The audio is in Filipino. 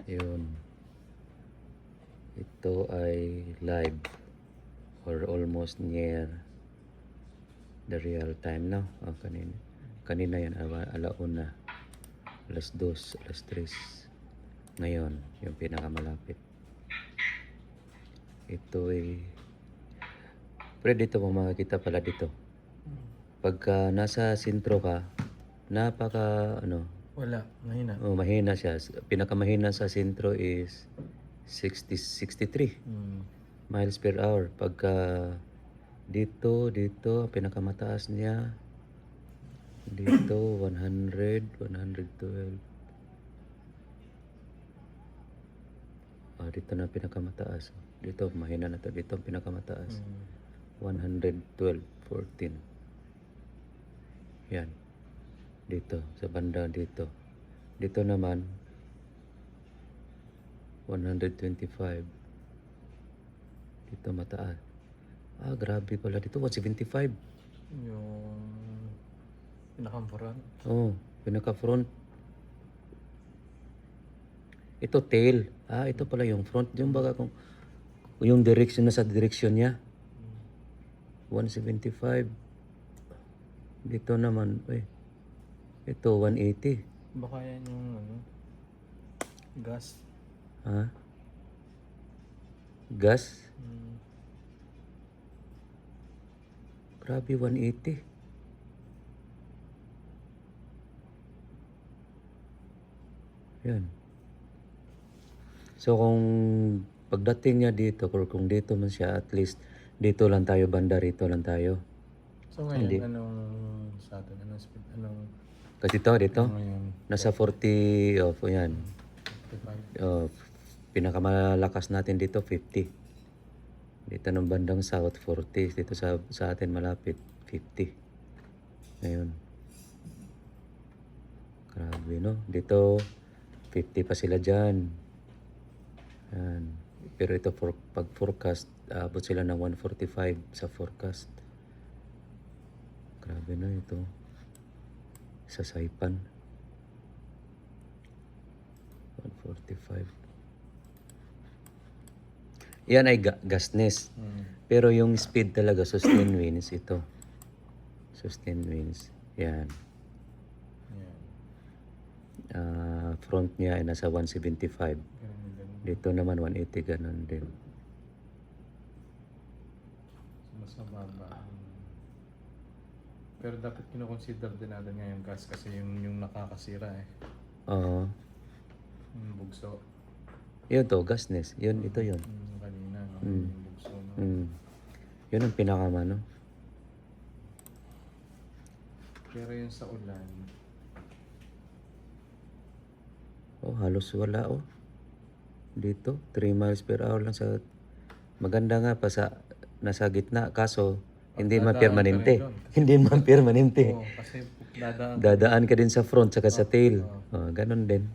Yun. Ito ay live or almost near the real time, no? Oh, kanina yan, alauna. Alas 2, alas 3. Ngayon, yung pinakamalapit. Ito ay pwede dito mo makikita pala dito. Pagka nasa sentro ka, Wala, mahina. mahina siya. Pinakamahina sa sentro is 63 miles per hour. Pagka dito, pinakamataas niya dito 100, 112. Dito na pinakamataas. Dito mahina na to. Dito ang pinakamataas. 112, 14. Yan. Dito sa banda dito. Dito naman 125. Dito mataas. Grabe pala dito 175. Yung pinaka-front. Pinaka-front. Ito tail. Ito pala yung front. Yung baga kung yung direction na sa direction niya. 175. Dito naman, ito 180. Baka yan yung gas. Gas? Grabe, 180. Yan. So kung pagdating niya dito, or kung dito man siya, at least dito lang tayo banda, rito lang tayo. So ngayon, anong sa atin? Anong speed? Kasi dito, nasa 40, yan. 55. Pinakamalakas natin dito, 50. Dito ng bandang south, 40. Dito sa atin malapit, 50. Ngayon. Grabe, no? Dito, 50 pa sila dyan. Yan. Pero ito, pag forecast, abot sila ng 145 sa forecast. Grabe na ito. Sa Saipan. 145. Yan ay gustness. Pero yung speed talaga, sustained winds, ito. Sustained winds. Yan. Front niya ay nasa 175. Dito naman 180, ganun din. Mas mababa. Pero dapat kinoconsider din natin ngayon gas kasi yung nakakasira Oo. Yung bugso. Yun to, gasness. Yun, ito yun. Kanina, no? Yung bugso, no? Yun ang pinakamano. Pero yung sa ulan. Halos wala dito, 3 miles per hour lang sa... Maganda nga pa nasa gitna. Kaso, hindi man permanente. Hindi man permanente. Kasi Dadaan ka din sa front saka sa tail. Ganon din.